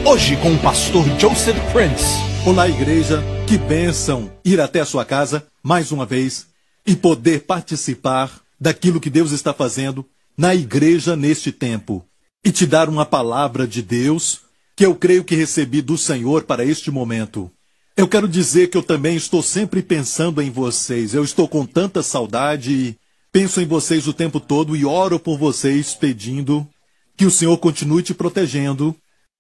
Hoje com o pastor Joseph Prince. Olá, igreja, que bênção ir até a sua casa, mais uma vez, e poder participar daquilo que Deus está fazendo na igreja neste tempo. E te dar uma palavra de Deus, que eu creio que recebi do Senhor para este momento. Eu quero dizer que eu também estou sempre pensando em vocês. Eu estou com tanta saudade e penso em vocês o tempo todo e oro por vocês pedindo que o Senhor continue te protegendo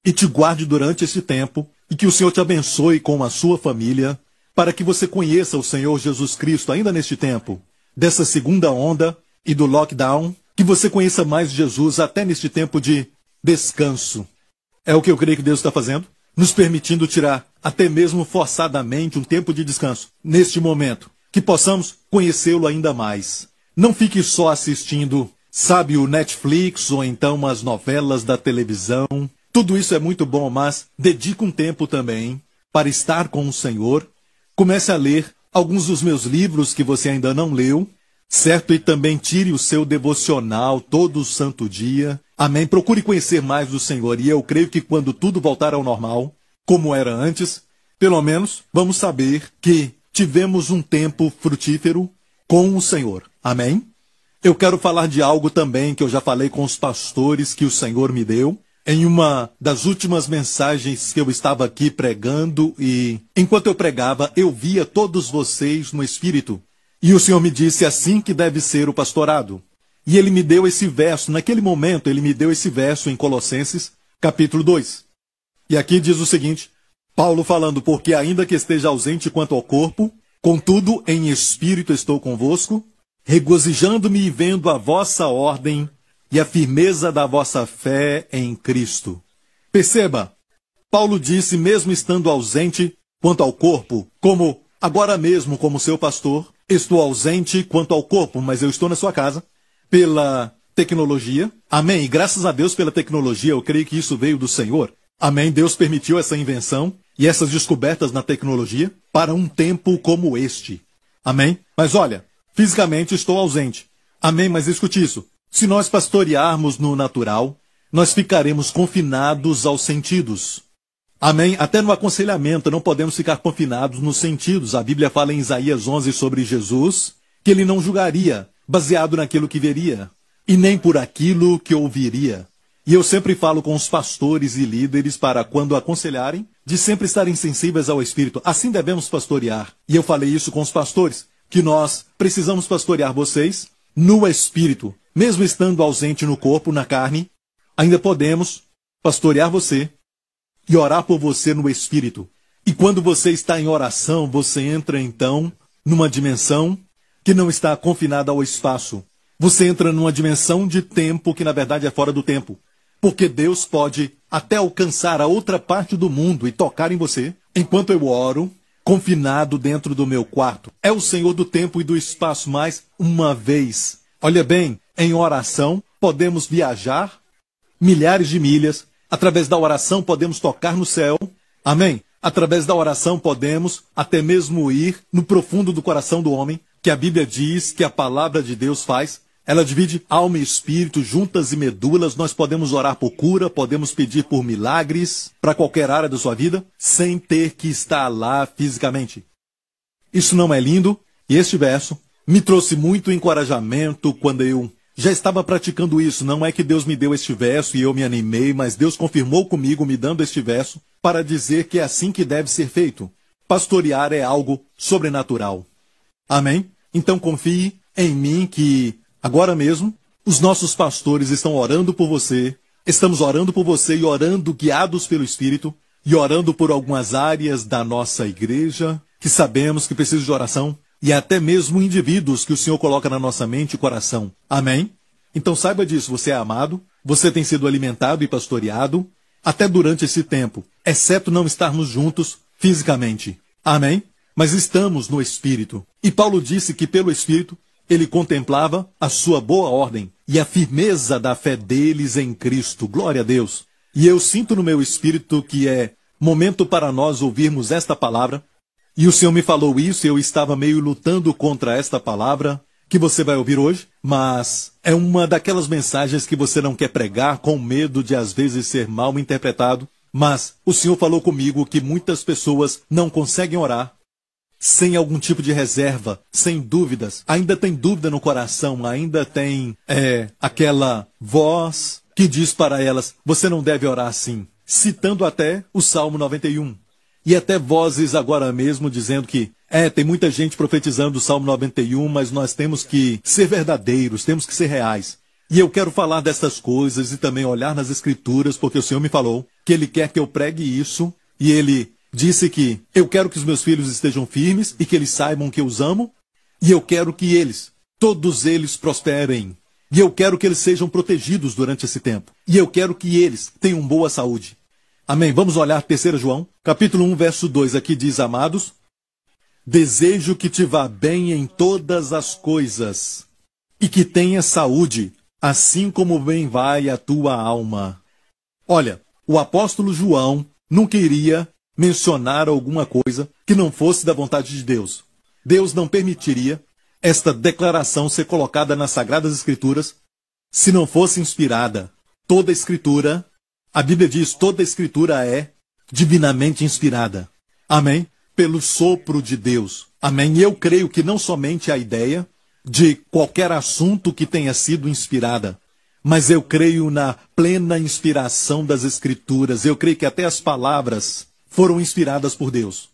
e te guarde durante esse tempo, e que o Senhor te abençoe com a sua família, para que você conheça o Senhor Jesus Cristo ainda neste tempo, dessa segunda onda e do lockdown, que você conheça mais Jesus até neste tempo de descanso. É o que eu creio que Deus está fazendo, nos permitindo tirar, até mesmo forçadamente, um tempo de descanso, neste momento, que possamos conhecê-lo ainda mais. Não fique só assistindo, sabe, o Netflix ou então as novelas da televisão. Tudo isso é muito bom, mas dedique um tempo também para estar com o Senhor. Comece a ler alguns dos meus livros que você ainda não leu, certo? E também tire o seu devocional todo santo dia. Amém? Procure conhecer mais do Senhor. E eu creio que quando tudo voltar ao normal, como era antes, pelo menos vamos saber que tivemos um tempo frutífero com o Senhor. Amém? Eu quero falar de algo também que eu já falei com os pastores que o Senhor me deu. Em uma das últimas mensagens que eu estava aqui pregando, e enquanto eu pregava, eu via todos vocês no Espírito. E o Senhor me disse assim que deve ser o pastorado. E Ele me deu esse verso, naquele momento Ele me deu esse verso em Colossenses, capítulo 2. E aqui diz o seguinte, Paulo falando, porque ainda que esteja ausente quanto ao corpo, contudo em espírito estou convosco, regozijando-me e vendo a vossa ordem e a firmeza da vossa fé em Cristo. Perceba, Paulo disse, mesmo estando ausente quanto ao corpo, como agora mesmo como seu pastor, estou ausente quanto ao corpo, mas eu estou na sua casa, pela tecnologia. Amém? E graças a Deus pela tecnologia, eu creio que isso veio do Senhor. Amém? Deus permitiu essa invenção e essas descobertas na tecnologia para um tempo como este. Amém? Mas olha, fisicamente estou ausente. Amém? Mas escute isso. Se nós pastorearmos no natural, nós ficaremos confinados aos sentidos. Amém? Até no aconselhamento não podemos ficar confinados nos sentidos. A Bíblia fala em Isaías 11 sobre Jesus, que ele não julgaria baseado naquilo que veria, e nem por aquilo que ouviria. E eu sempre falo com os pastores e líderes para, quando aconselharem, de sempre estarem sensíveis ao Espírito. Assim devemos pastorear. E eu falei isso com os pastores, que nós precisamos pastorear vocês no Espírito. Mesmo estando ausente no corpo, na carne, ainda podemos pastorear você e orar por você no Espírito. E quando você está em oração, você entra então numa dimensão que não está confinada ao espaço. Você entra numa dimensão de tempo que na verdade é fora do tempo. Porque Deus pode até alcançar a outra parte do mundo e tocar em você, enquanto eu oro, confinado dentro do meu quarto. É o Senhor do tempo e do espaço, mais uma vez. Olha bem, em oração podemos viajar milhares de milhas. Através da oração podemos tocar no céu. Amém? Através da oração podemos até mesmo ir no profundo do coração do homem, que a Bíblia diz que a palavra de Deus faz. Ela divide alma e espírito, juntas e medulas. Nós podemos orar por cura, podemos pedir por milagres para qualquer área da sua vida, sem ter que estar lá fisicamente. Isso não é lindo? E este verso me trouxe muito encorajamento quando eu já estava praticando isso. Não é que Deus me deu este verso e eu me animei, mas Deus confirmou comigo me dando este verso para dizer que é assim que deve ser feito. Pastorear é algo sobrenatural. Amém? Então confie em mim que agora mesmo os nossos pastores estão orando por você. Estamos orando por você e orando guiados pelo Espírito e orando por algumas áreas da nossa igreja que sabemos que precisam de oração. E até mesmo indivíduos que o Senhor coloca na nossa mente e coração. Amém? Então saiba disso, você é amado, você tem sido alimentado e pastoreado, até durante esse tempo, exceto não estarmos juntos fisicamente. Amém? Mas estamos no Espírito. E Paulo disse que pelo Espírito, ele contemplava a sua boa ordem e a firmeza da fé deles em Cristo. Glória a Deus. E eu sinto no meu espírito que é momento para nós ouvirmos esta palavra. E o Senhor me falou isso e eu estava meio lutando contra esta palavra que você vai ouvir hoje, mas é uma daquelas mensagens que você não quer pregar com medo de às vezes ser mal interpretado. Mas o Senhor falou comigo que muitas pessoas não conseguem orar sem algum tipo de reserva, sem dúvidas. Ainda tem dúvida no coração, ainda tem aquela voz que diz para elas, você não deve orar assim. Citando até o Salmo 91. E até vozes agora mesmo dizendo que tem muita gente profetizando o Salmo 91, mas nós temos que ser verdadeiros, temos que ser reais. E eu quero falar dessas coisas e também olhar nas Escrituras, porque o Senhor me falou que Ele quer que eu pregue isso, e Ele disse que eu quero que os meus filhos estejam firmes e que eles saibam que eu os amo, e eu quero que eles, todos eles, prosperem. E eu quero que eles sejam protegidos durante esse tempo. E eu quero que eles tenham boa saúde. Amém? Vamos olhar 3 João, capítulo 1, verso 2. Aqui diz, amados, desejo que te vá bem em todas as coisas e que tenha saúde, assim como bem vai a tua alma. Olha, o apóstolo João nunca iria mencionar alguma coisa que não fosse da vontade de Deus. Deus não permitiria esta declaração ser colocada nas Sagradas Escrituras se não fosse inspirada. Toda Escritura, a Bíblia diz, toda Escritura é divinamente inspirada. Amém? Pelo sopro de Deus. Amém? E eu creio que não somente a ideia de qualquer assunto que tenha sido inspirada, mas eu creio na plena inspiração das Escrituras. Eu creio que até as palavras foram inspiradas por Deus.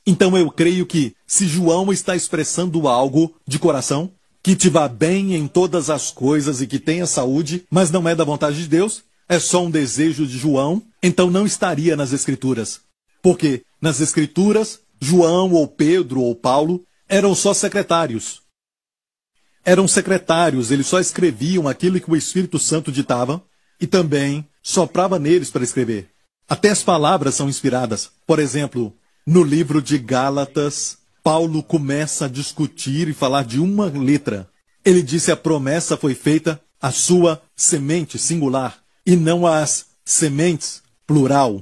Então eu creio que, se João está expressando algo de coração, que te vá bem em todas as coisas e que tenha saúde, mas não é da vontade de Deus, é só um desejo de João, então não estaria nas Escrituras. Porque nas Escrituras, João ou Pedro ou Paulo eram só secretários. Eram secretários, eles só escreviam aquilo que o Espírito Santo ditava e também soprava neles para escrever. Até as palavras são inspiradas. Por exemplo, no livro de Gálatas, Paulo começa a discutir e falar de uma letra. Ele disse a promessa foi feita à sua semente singular e não às sementes plural.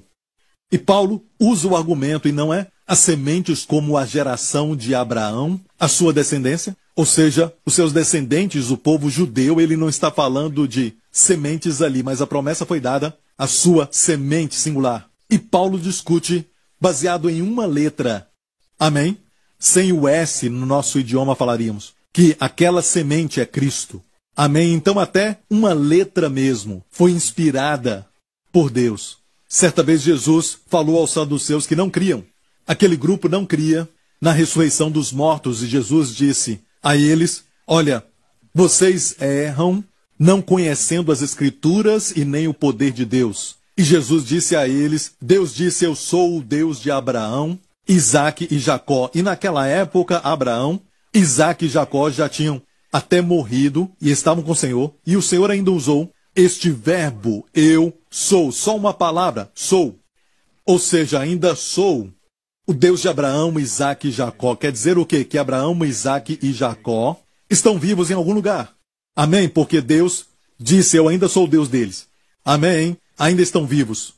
E Paulo usa o argumento e não é as sementes como a geração de Abraão, a sua descendência, ou seja, os seus descendentes, o povo judeu, ele não está falando de sementes ali, mas a promessa foi dada à sua semente singular. E Paulo discute baseado em uma letra. Amém? Sem o S, no nosso idioma falaríamos que aquela semente é Cristo. Amém? Então até uma letra mesmo foi inspirada por Deus. Certa vez Jesus falou aos saduceus que não criam. Aquele grupo não cria na ressurreição dos mortos e Jesus disse a eles, olha, vocês erram não conhecendo as Escrituras e nem o poder de Deus. E Jesus disse a eles, Deus disse, eu sou o Deus de Abraão, Isaque e Jacó. E naquela época, Abraão, Isaque e Jacó já tinham até morrido e estavam com o Senhor. E o Senhor ainda usou este verbo, eu sou, só uma palavra, sou. Ou seja, ainda sou o Deus de Abraão, Isaque e Jacó. Quer dizer o quê? Que Abraão, Isaque e Jacó estão vivos em algum lugar. Amém? Porque Deus disse, eu ainda sou o Deus deles. Amém? Ainda estão vivos.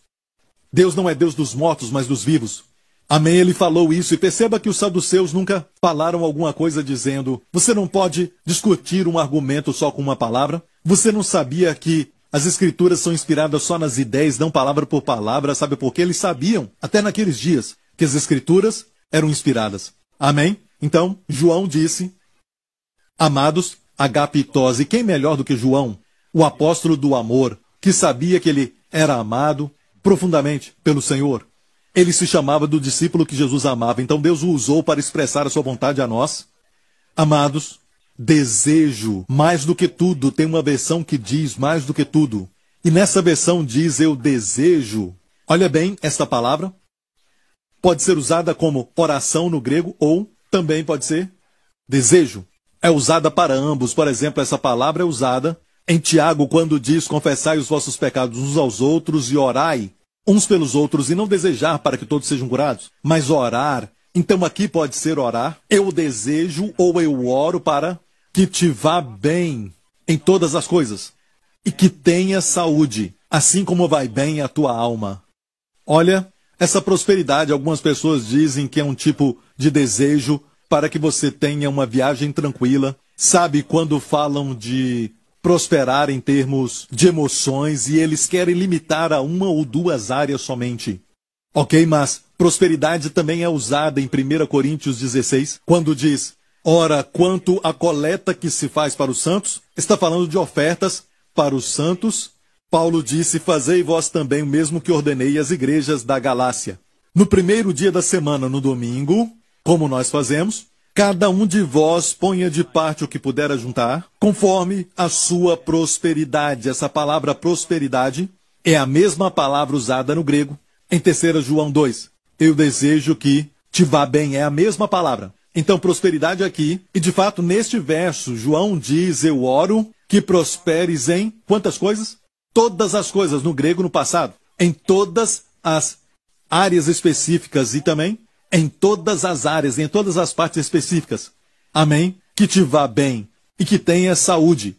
Deus não é Deus dos mortos, mas dos vivos. Amém? Ele falou isso. E perceba que os saduceus nunca falaram alguma coisa dizendo, você não pode discutir um argumento só com uma palavra? Você não sabia que as Escrituras são inspiradas só nas ideias, não palavra por palavra? Sabe por quê? Eles sabiam, até naqueles dias, que as Escrituras eram inspiradas. Amém? Então, João disse, amados, agapitós, e quem melhor do que João, o apóstolo do amor, que sabia que ele era amado profundamente pelo Senhor. Ele se chamava do discípulo que Jesus amava. Então Deus o usou para expressar a sua vontade a nós. Amados, desejo mais do que tudo. Tem uma versão que diz mais do que tudo. E nessa versão diz eu desejo. Olha bem, esta palavra pode ser usada como oração no grego ou também pode ser desejo. É usada para ambos. Por exemplo, essa palavra é usada em Tiago, quando diz, confessai os vossos pecados uns aos outros e orai uns pelos outros, e não desejar para que todos sejam curados, mas orar. Então aqui pode ser orar, eu desejo ou eu oro para que te vá bem em todas as coisas, e que tenha saúde, assim como vai bem a tua alma. Olha, essa prosperidade, algumas pessoas dizem que é um tipo de desejo para que você tenha uma viagem tranquila. Sabe, quando falam de prosperar em termos de emoções e eles querem limitar a uma ou duas áreas somente. Ok, mas prosperidade também é usada em 1 Coríntios 16, quando diz: ora, quanto à coleta que se faz para os santos, está falando de ofertas para os santos. Paulo disse: fazei vós também o mesmo que ordenei às igrejas da Galácia. No primeiro dia da semana, no domingo, como nós fazemos, cada um de vós ponha de parte o que puder ajuntar, conforme a sua prosperidade. Essa palavra prosperidade é a mesma palavra usada no grego em 3 João 2. Eu desejo que te vá bem, é a mesma palavra. Então, prosperidade aqui, e de fato, neste verso, João diz: eu oro que prosperes em quantas coisas? Todas as coisas, no grego, no passado. Em todas as áreas específicas e também em todas as áreas, em todas as partes específicas. Amém? Que te vá bem e que tenha saúde.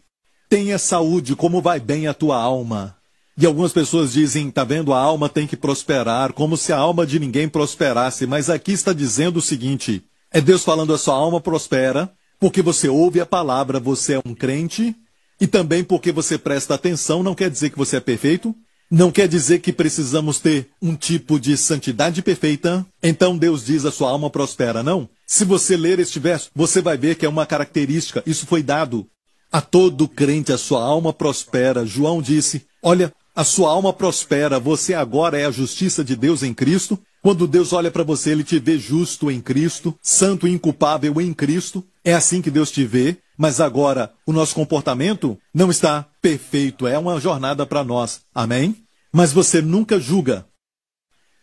Tenha saúde, como vai bem a tua alma. E algumas pessoas dizem: tá vendo, a alma tem que prosperar, como se a alma de ninguém prosperasse. Mas aqui está dizendo o seguinte: é Deus falando, a sua alma prospera, porque você ouve a palavra, você é um crente, e também porque você presta atenção. Não quer dizer que você é perfeito, não quer dizer que precisamos ter um tipo de santidade perfeita. Então Deus diz: a sua alma prospera. Não. Se você ler este verso, você vai ver que é uma característica. Isso foi dado a todo crente, a sua alma prospera. João disse: olha, a sua alma prospera, você agora é a justiça de Deus em Cristo. Quando Deus olha para você, Ele te vê justo em Cristo, santo e inculpável em Cristo. É assim que Deus te vê. Mas agora, o nosso comportamento não está perfeito. É uma jornada para nós. Amém? Mas você nunca julga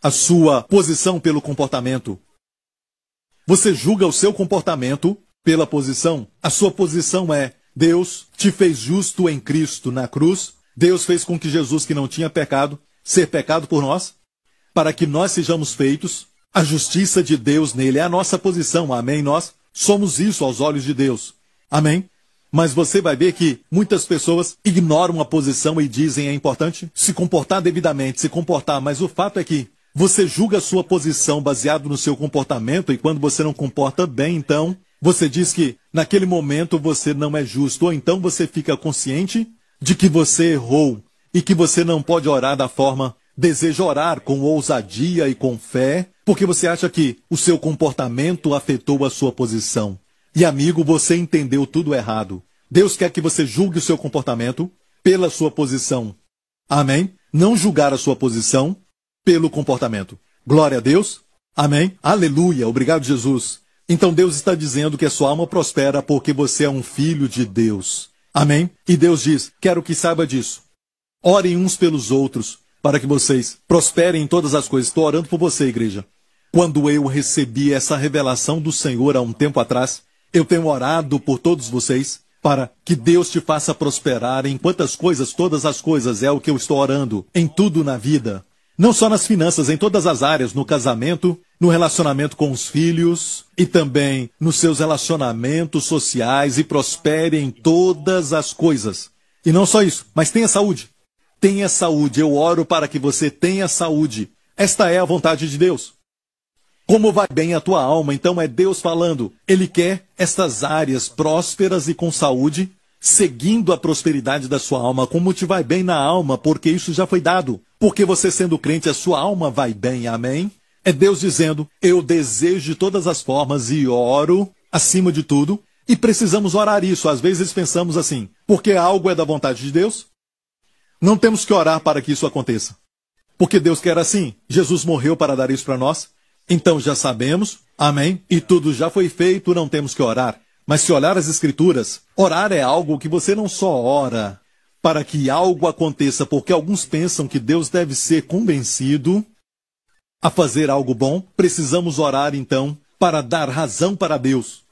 a sua posição pelo comportamento. Você julga o seu comportamento pela posição. A sua posição é: Deus te fez justo em Cristo na cruz. Deus fez com que Jesus, que não tinha pecado, ser pecado por nós, para que nós sejamos feitos a justiça de Deus nele. É a nossa posição. Amém? Nós somos isso aos olhos de Deus. Amém? Mas você vai ver que muitas pessoas ignoram a posição e dizem: é importante se comportar devidamente, se comportar. Mas o fato é que você julga a sua posição baseado no seu comportamento, e quando você não comporta bem, então você diz que naquele momento você não é justo. Ou então você fica consciente de que você errou e que você não pode orar da forma deseja orar, com ousadia e com fé, porque você acha que o seu comportamento afetou a sua posição. E amigo, você entendeu tudo errado. Deus quer que você julgue o seu comportamento pela sua posição. Amém? Não julgar a sua posição pelo comportamento. Glória a Deus. Amém? Aleluia. Obrigado, Jesus. Então Deus está dizendo que a sua alma prospera porque você é um filho de Deus. Amém? E Deus diz: quero que saiba disso. Orem uns pelos outros para que vocês prosperem em todas as coisas. Estou orando por você, igreja. Quando eu recebi essa revelação do Senhor há um tempo atrás, eu tenho orado por todos vocês para que Deus te faça prosperar em quantas coisas, todas as coisas, é o que eu estou orando, em tudo na vida. Não só nas finanças, em todas as áreas, no casamento, no relacionamento com os filhos e também nos seus relacionamentos sociais, e prospere em todas as coisas. E não só isso, mas tenha saúde. Tenha saúde. Eu oro para que você tenha saúde. Esta é a vontade de Deus. Como vai bem a tua alma? Então é Deus falando. Ele quer estas áreas prósperas e com saúde, seguindo a prosperidade da sua alma. Como te vai bem na alma, porque isso já foi dado. Porque você sendo crente, a sua alma vai bem. Amém? É Deus dizendo: eu desejo de todas as formas e oro acima de tudo. E precisamos orar isso. Às vezes pensamos assim: porque algo é da vontade de Deus, não temos que orar para que isso aconteça. Porque Deus quer assim. Jesus morreu para dar isso para nós. Então já sabemos, amém? E tudo já foi feito, não temos que orar. Mas se olhar as Escrituras, orar é algo que você não só ora para que algo aconteça, porque alguns pensam que Deus deve ser convencido a fazer algo bom. Precisamos orar então para dar razão para Deus,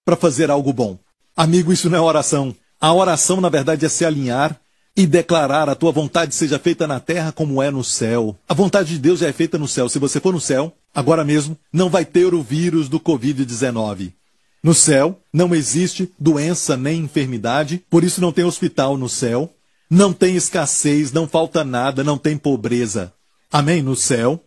para fazer algo bom. Amigo, isso não é oração. A oração, na verdade, é se alinhar e declarar: a tua vontade seja feita na terra como é no céu. A vontade de Deus já é feita no céu. Se você for no céu, agora mesmo, não vai ter o vírus do Covid-19. No céu, não existe doença nem enfermidade, por isso não tem hospital no céu. Não tem escassez, não falta nada, não tem pobreza. Amém? No céu.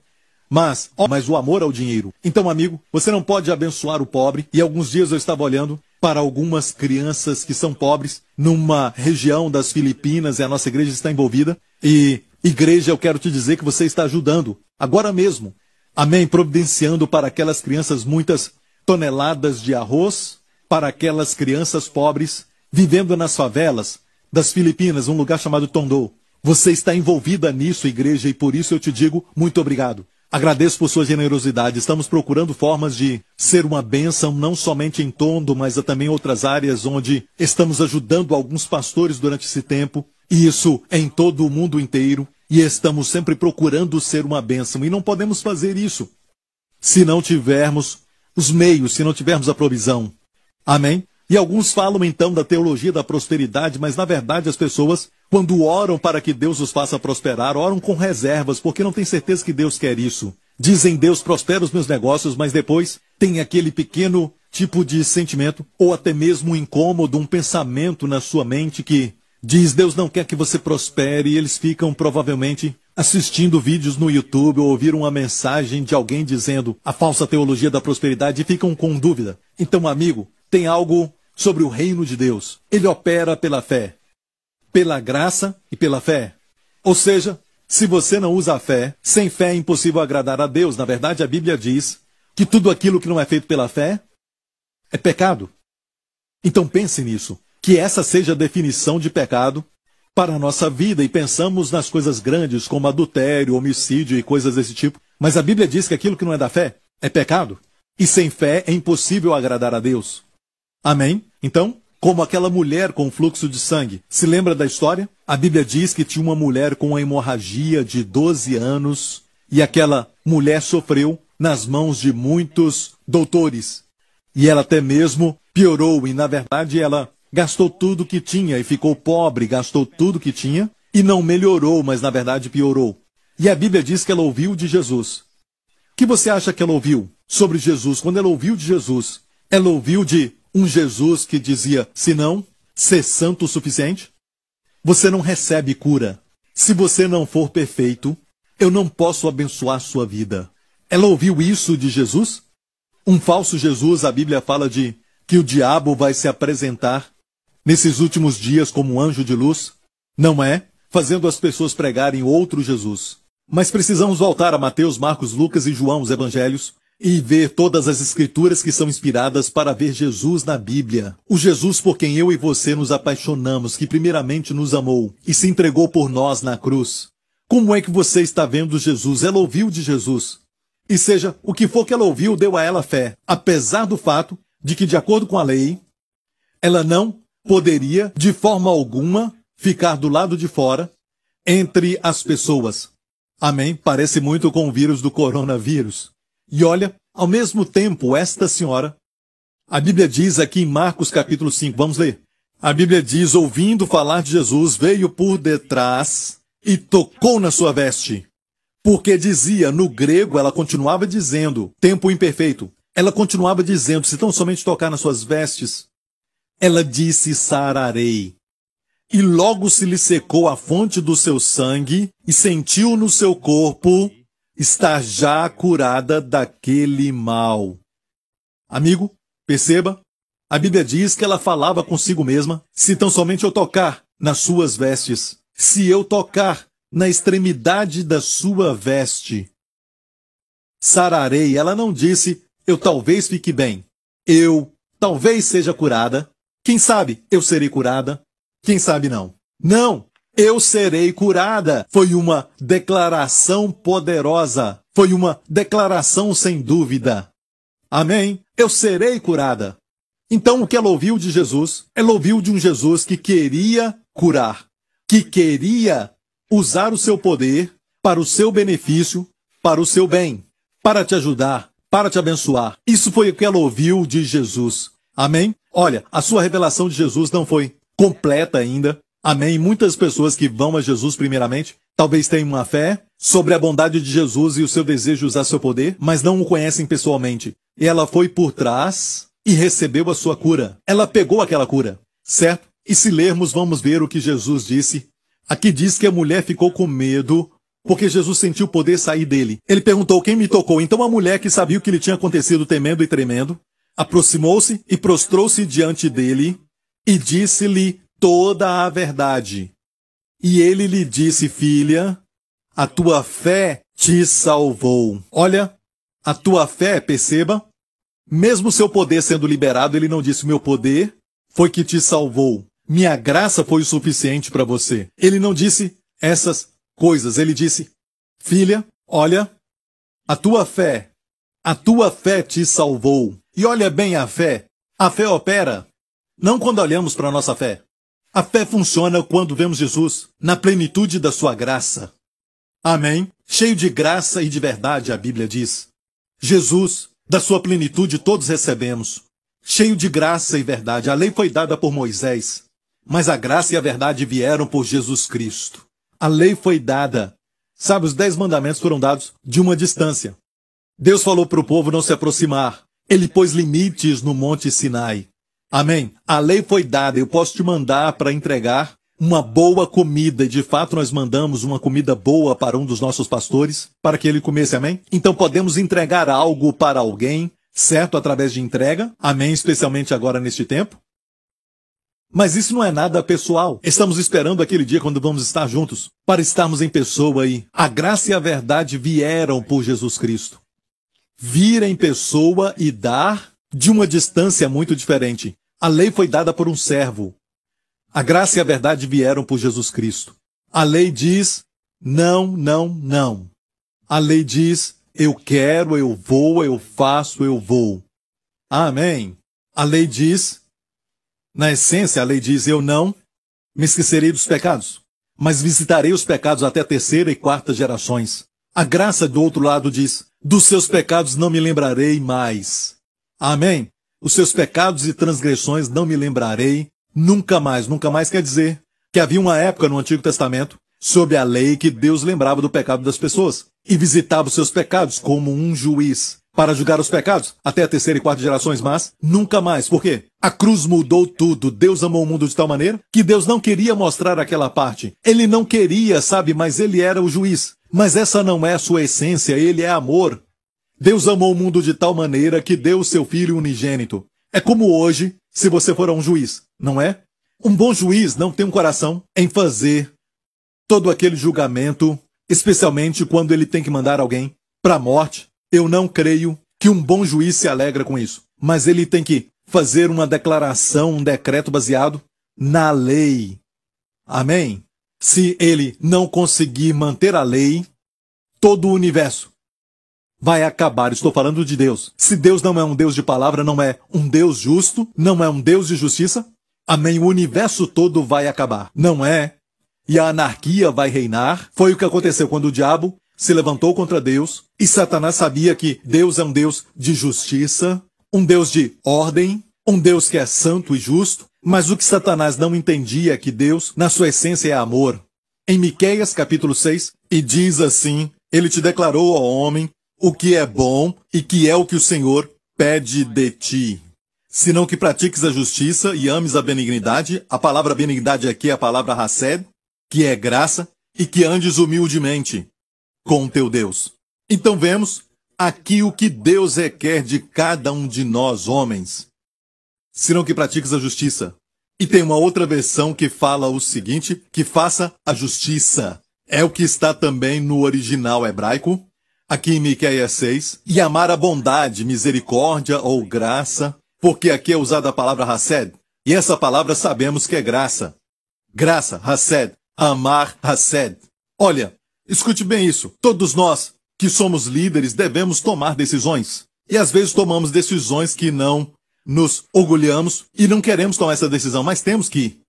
Mas o amor ao dinheiro. Então, amigo, você não pode abençoar o pobre. E alguns dias eu estava olhando para algumas crianças que são pobres, numa região das Filipinas, e a nossa igreja está envolvida. E, igreja, eu quero te dizer que você está ajudando, agora mesmo. Amém? Providenciando para aquelas crianças muitas toneladas de arroz, para aquelas crianças pobres, vivendo nas favelas das Filipinas, um lugar chamado Tondo. Você está envolvida nisso, igreja, e por isso eu te digo muito obrigado. Agradeço por sua generosidade. Estamos procurando formas de ser uma bênção, não somente em Tondo, mas também em outras áreas onde estamos ajudando alguns pastores durante esse tempo. E isso em todo o mundo inteiro. E estamos sempre procurando ser uma bênção. E não podemos fazer isso se não tivermos os meios, se não tivermos a provisão. Amém? E alguns falam então da teologia da prosperidade, mas na verdade as pessoas, quando oram para que Deus os faça prosperar, oram com reservas, porque não têm certeza que Deus quer isso. Dizem, Deus, prospera os meus negócios, mas depois tem aquele pequeno tipo de sentimento, ou até mesmo um incômodo, um pensamento na sua mente que diz, Deus não quer que você prospere, e eles ficam provavelmente assistindo vídeos no YouTube ou ouviram uma mensagem de alguém dizendo a falsa teologia da prosperidade e ficam com dúvida. Então, amigo, tem algo sobre o reino de Deus. Ele opera pela fé, pela graça e pela fé. Ou seja, se você não usa a fé, sem fé é impossível agradar a Deus. Na verdade, a Bíblia diz que tudo aquilo que não é feito pela fé é pecado. Então pense nisso, que essa seja a definição de pecado para a nossa vida, e pensamos nas coisas grandes como adultério, homicídio e coisas desse tipo. Mas a Bíblia diz que aquilo que não é da fé é pecado. E sem fé é impossível agradar a Deus. Amém? Então, como aquela mulher com fluxo de sangue. Se lembra da história? A Bíblia diz que tinha uma mulher com uma hemorragia de 12 anos e aquela mulher sofreu nas mãos de muitos doutores. E ela até mesmo piorou e, na verdade, ela gastou tudo que tinha e ficou pobre, gastou tudo que tinha e não melhorou, mas na verdade piorou. E a Bíblia diz que ela ouviu de Jesus. O que você acha que ela ouviu sobre Jesus? Quando ela ouviu de Jesus, ela ouviu de um Jesus que dizia, se não ser santo o suficiente, você não recebe cura. Se você não for perfeito, eu não posso abençoar sua vida. Ela ouviu isso de Jesus? Um falso Jesus, a Bíblia fala de que o diabo vai se apresentar nesses últimos dias como um anjo de luz. Não é? Fazendo as pessoas pregarem outro Jesus. Mas precisamos voltar a Mateus, Marcos, Lucas e João, os evangelhos, e ver todas as escrituras que são inspiradas para ver Jesus na Bíblia. O Jesus por quem eu e você nos apaixonamos, que primeiramente nos amou e se entregou por nós na cruz. Como é que você está vendo Jesus? Ela ouviu de Jesus. E seja, o que for que ela ouviu deu a ela fé, apesar do fato de que, de acordo com a lei, ela não poderia, de forma alguma, ficar do lado de fora, entre as pessoas. Amém? Parece muito com o vírus do coronavírus. E olha, ao mesmo tempo, esta senhora, a Bíblia diz aqui em Marcos capítulo 5, vamos ler. A Bíblia diz, ouvindo falar de Jesus, veio por detrás e tocou na sua veste. Porque dizia, no grego, ela continuava dizendo, tempo imperfeito, ela continuava dizendo, se tão somente tocar nas suas vestes, ela disse, sararei. E logo se lhe secou a fonte do seu sangue e sentiu no seu corpo estar já curada daquele mal. Amigo, perceba, a Bíblia diz que ela falava consigo mesma, se tão somente eu tocar nas suas vestes, se eu tocar na extremidade da sua veste, sararei. Ela não disse, eu talvez fique bem, eu talvez seja curada, quem sabe eu serei curada, quem sabe não. Não, eu serei curada. Foi uma declaração poderosa, foi uma declaração sem dúvida. Amém? Eu serei curada. Então o que ela ouviu de Jesus? Ela ouviu de um Jesus que queria curar, que queria usar o seu poder para o seu benefício, para o seu bem, para te ajudar, para te abençoar. Isso foi o que ela ouviu de Jesus. Amém? Olha, a sua revelação de Jesus não foi completa ainda. Amém? Muitas pessoas que vão a Jesus primeiramente, talvez tenham uma fé sobre a bondade de Jesus e o seu desejo de usar seu poder, mas não o conhecem pessoalmente. E ela foi por trás e recebeu a sua cura. Ela pegou aquela cura, certo? E se lermos, vamos ver o que Jesus disse. Aqui diz que a mulher ficou com medo, porque Jesus sentiu o poder sair dele. Ele perguntou, quem me tocou? Então a mulher, que sabia o que lhe tinha acontecido, temendo e tremendo, aproximou-se e prostrou-se diante dele e disse-lhe toda a verdade. E ele lhe disse: filha, a tua fé te salvou. Olha, a tua fé, perceba, mesmo seu poder sendo liberado, ele não disse: meu poder foi que te salvou. Minha graça foi o suficiente para você. Ele não disse essas coisas. Ele disse: filha, olha, a tua fé te salvou. E olha bem a fé. A fé opera não quando olhamos para a nossa fé. A fé funciona quando vemos Jesus na plenitude da sua graça. Amém? Cheio de graça e de verdade, a Bíblia diz. Jesus, da sua plenitude todos recebemos. Cheio de graça e verdade. A lei foi dada por Moisés, mas a graça e a verdade vieram por Jesus Cristo. A lei foi dada. Sabe, os 10 mandamentos foram dados de uma distância. Deus falou para o povo não se aproximar. Ele pôs limites no Monte Sinai. Amém? A lei foi dada. Eu posso te mandar para entregar uma boa comida. E de fato nós mandamos uma comida boa para um dos nossos pastores, para que ele comesse, amém? Então podemos entregar algo para alguém, certo? Através de entrega, amém? Especialmente agora neste tempo. Mas isso não é nada pessoal. Estamos esperando aquele dia quando vamos estar juntos, para estarmos em pessoa aí. A graça e a verdade vieram por Jesus Cristo. Vir em pessoa e dar de uma distância muito diferente. A lei foi dada por um servo. A graça e a verdade vieram por Jesus Cristo. A lei diz: não, não, não. A lei diz: eu quero, eu vou, eu faço, eu vou. Amém. A lei diz, na essência, a lei diz: eu não me esquecerei dos pecados, mas visitarei os pecados até a 3ª e 4ª gerações. A graça do outro lado diz: dos seus pecados não me lembrarei mais. Amém? Os seus pecados e transgressões não me lembrarei nunca mais. Nunca mais quer dizer que havia uma época no Antigo Testamento, sob a lei, que Deus lembrava do pecado das pessoas e visitava os seus pecados como um juiz para julgar os pecados até a 3ª e 4ª gerações, mas nunca mais. Por quê? A cruz mudou tudo. Deus amou o mundo de tal maneira que Deus não queria mostrar aquela parte. Ele não queria, sabe, mas ele era o juiz. Mas essa não é a sua essência, ele é amor. Deus amou o mundo de tal maneira que deu o seu Filho unigênito. É como hoje, se você for a um juiz, não é? Um bom juiz não tem um coração em fazer todo aquele julgamento, especialmente quando ele tem que mandar alguém para a morte. Eu não creio que um bom juiz se alegra com isso. Mas ele tem que fazer uma declaração, um decreto baseado na lei. Amém? Se ele não conseguir manter a lei, todo o universo vai acabar. Estou falando de Deus. Se Deus não é um Deus de palavra, não é um Deus justo, não é um Deus de justiça, amém, o universo todo vai acabar. Não é? E a anarquia vai reinar. Foi o que aconteceu quando o diabo se levantou contra Deus e Satanás sabia que Deus é um Deus de justiça, um Deus de ordem, um Deus que é santo e justo. Mas o que Satanás não entendia é que Deus, na sua essência, é amor. Em Miqueias, capítulo 6, e diz assim: ele te declarou, ó homem, o que é bom e que é o que o Senhor pede de ti. Senão que pratiques a justiça e ames a benignidade. A palavra benignidade aqui é a palavra hased, que é graça, e que andes humildemente com o teu Deus. Então vemos aqui o que Deus requer de cada um de nós, homens. Senão que pratiques a justiça. E tem uma outra versão que fala o seguinte, que faça a justiça. É o que está também no original hebraico, aqui em Miqueias 6, e amar a bondade, misericórdia ou graça, porque aqui é usada a palavra hased, e essa palavra sabemos que é graça. Graça, hased, amar, hased. Olha, escute bem isso. Todos nós que somos líderes devemos tomar decisões. E às vezes tomamos decisões que não nos orgulhamos e não queremos tomar essa decisão, mas temos que.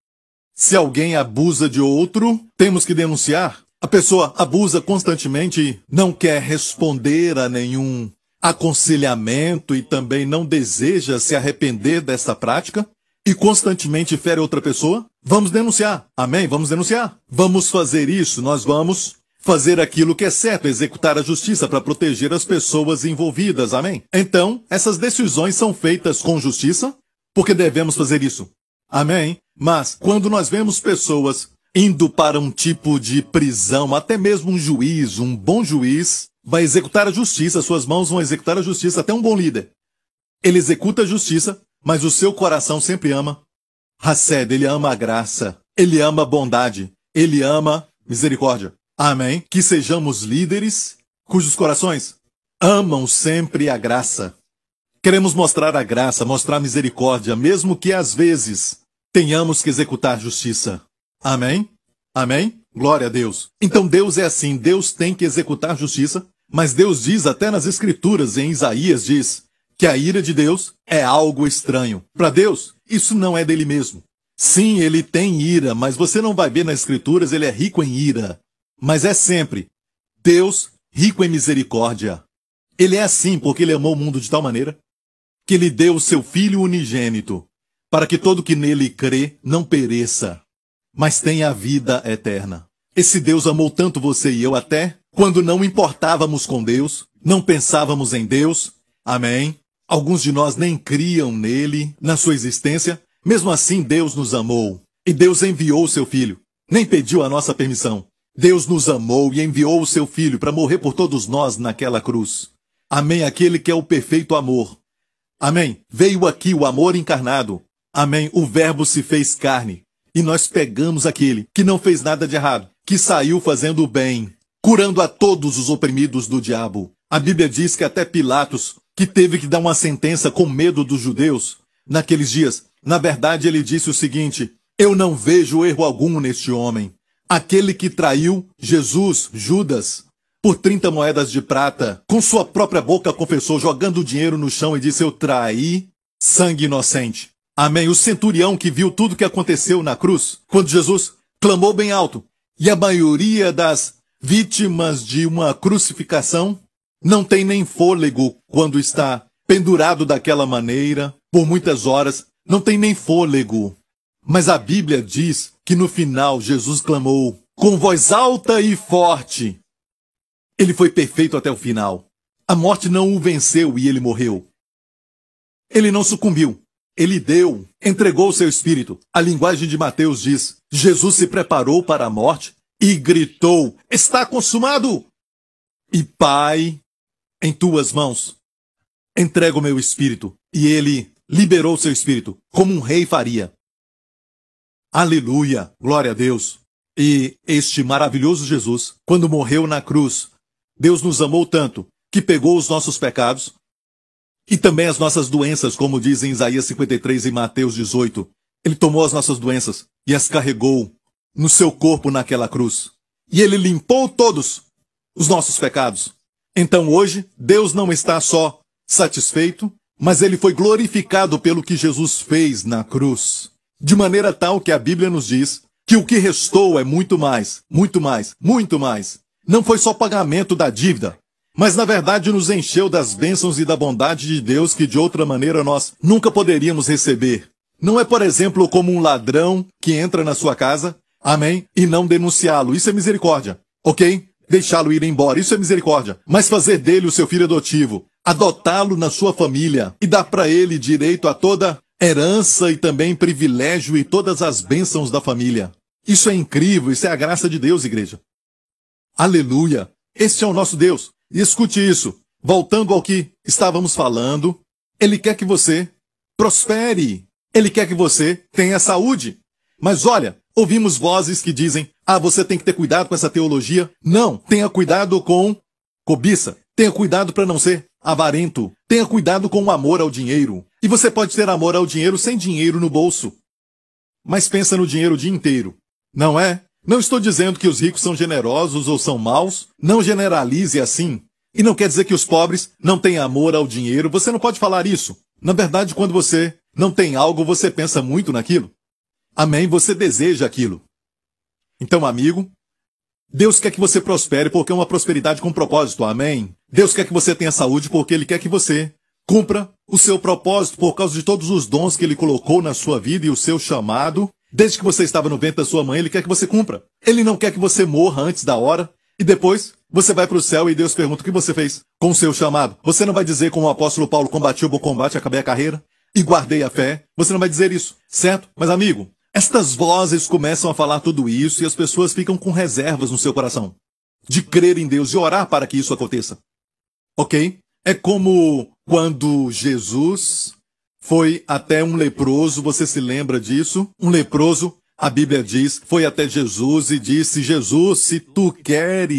Se alguém abusa de outro, temos que denunciar. A pessoa abusa constantemente e não quer responder a nenhum aconselhamento e também não deseja se arrepender dessa prática e constantemente fere outra pessoa. Vamos denunciar. Amém? Vamos denunciar. Vamos fazer isso. Nós vamos fazer aquilo que é certo, executar a justiça para proteger as pessoas envolvidas. Amém? Então, essas decisões são feitas com justiça porque devemos fazer isso. Amém? Mas, quando nós vemos pessoas indo para um tipo de prisão, até mesmo um juiz, um bom juiz, vai executar a justiça, suas mãos vão executar a justiça, até um bom líder. Ele executa a justiça, mas o seu coração sempre ama Hesed, ele ama a graça, ele ama a bondade, ele ama misericórdia. Amém? Que sejamos líderes cujos corações amam sempre a graça. Queremos mostrar a graça, mostrar misericórdia, mesmo que às vezes tenhamos que executar justiça. Amém? Amém? Glória a Deus. Então Deus é assim, Deus tem que executar justiça, mas Deus diz até nas Escrituras, em Isaías diz, que a ira de Deus é algo estranho. Para Deus, isso não é dele mesmo. Sim, ele tem ira, mas você não vai ver nas Escrituras, ele é rico em ira. Mas é sempre Deus rico em misericórdia. Ele é assim porque ele amou o mundo de tal maneira que ele deu o seu Filho unigênito, para que todo que nele crê não pereça, mas tenha a vida eterna. Esse Deus amou tanto você e eu até quando não importávamos com Deus, não pensávamos em Deus. Amém? Alguns de nós nem criam nele, na sua existência. Mesmo assim, Deus nos amou. E Deus enviou o seu Filho. Nem pediu a nossa permissão. Deus nos amou e enviou o seu Filho para morrer por todos nós naquela cruz. Amém? Aquele que é o perfeito amor. Amém? Veio aqui o amor encarnado. Amém? O Verbo se fez carne. E nós pegamos aquele que não fez nada de errado, que saiu fazendo o bem, curando a todos os oprimidos do diabo. A Bíblia diz que até Pilatos, que teve que dar uma sentença com medo dos judeus, naqueles dias, na verdade ele disse o seguinte: eu não vejo erro algum neste homem. Aquele que traiu Jesus, Judas, por 30 moedas de prata, com sua própria boca confessou, jogando o dinheiro no chão e disse: eu traí sangue inocente. Amém. O centurião que viu tudo o que aconteceu na cruz, quando Jesus clamou bem alto, e a maioria das vítimas de uma crucificação não tem nem fôlego quando está pendurado daquela maneira, por muitas horas, não tem nem fôlego. Mas a Bíblia diz que no final Jesus clamou com voz alta e forte. Ele foi perfeito até o final. A morte não o venceu e ele morreu. Ele não sucumbiu. Ele deu, entregou o seu espírito. A linguagem de Mateus diz: Jesus se preparou para a morte e gritou: está consumado! E Pai, em tuas mãos, entrego o meu espírito. E ele liberou o seu espírito, como um rei faria. Aleluia! Glória a Deus! E este maravilhoso Jesus, quando morreu na cruz, Deus nos amou tanto que pegou os nossos pecados e também as nossas doenças, como diz em Isaías 53 e Mateus 18. Ele tomou as nossas doenças e as carregou no seu corpo naquela cruz. E ele limpou todos os nossos pecados. Então hoje, Deus não está só satisfeito, mas ele foi glorificado pelo que Jesus fez na cruz. De maneira tal que a Bíblia nos diz que o que restou é muito mais, muito mais, muito mais. Não foi só pagamento da dívida, mas na verdade nos encheu das bênçãos e da bondade de Deus que de outra maneira nós nunca poderíamos receber. Não é, por exemplo, como um ladrão que entra na sua casa, amém, e não denunciá-lo. Isso é misericórdia, ok? Deixá-lo ir embora, isso é misericórdia. Mas fazer dele o seu filho adotivo, adotá-lo na sua família e dar para ele direito a toda herança e também privilégio e todas as bênçãos da família. Isso é incrível, isso é a graça de Deus, igreja. Aleluia! Este é o nosso Deus. E escute isso. Voltando ao que estávamos falando, Ele quer que você prospere. Ele quer que você tenha saúde. Mas olha, ouvimos vozes que dizem: ah, você tem que ter cuidado com essa teologia. Não, tenha cuidado com cobiça. Tenha cuidado para não ser avarento. Tenha cuidado com o amor ao dinheiro. E você pode ter amor ao dinheiro sem dinheiro no bolso. Mas pensa no dinheiro o dia inteiro. Não é? Não estou dizendo que os ricos são generosos ou são maus. Não generalize assim. E não quer dizer que os pobres não têm amor ao dinheiro. Você não pode falar isso. Na verdade, quando você não tem algo, você pensa muito naquilo. Amém? Você deseja aquilo. Então, amigo, Deus quer que você prospere porque é uma prosperidade com propósito. Amém? Deus quer que você tenha saúde porque Ele quer que você cumpra o seu propósito por causa de todos os dons que Ele colocou na sua vida e o seu chamado. Desde que você estava no ventre da sua mãe, Ele quer que você cumpra. Ele não quer que você morra antes da hora e depois você vai para o céu e Deus pergunta: o que você fez com o seu chamado? Você não vai dizer como o apóstolo Paulo: combati o bom combate, acabei a carreira e guardei a fé. Você não vai dizer isso, certo? Mas amigo, estas vozes começam a falar tudo isso e as pessoas ficam com reservas no seu coração de crer em Deus e orar para que isso aconteça. Ok? É como quando Jesus foi até um leproso, você se lembra disso? Um leproso, a Bíblia diz, foi até Jesus e disse: Jesus, se tu queres,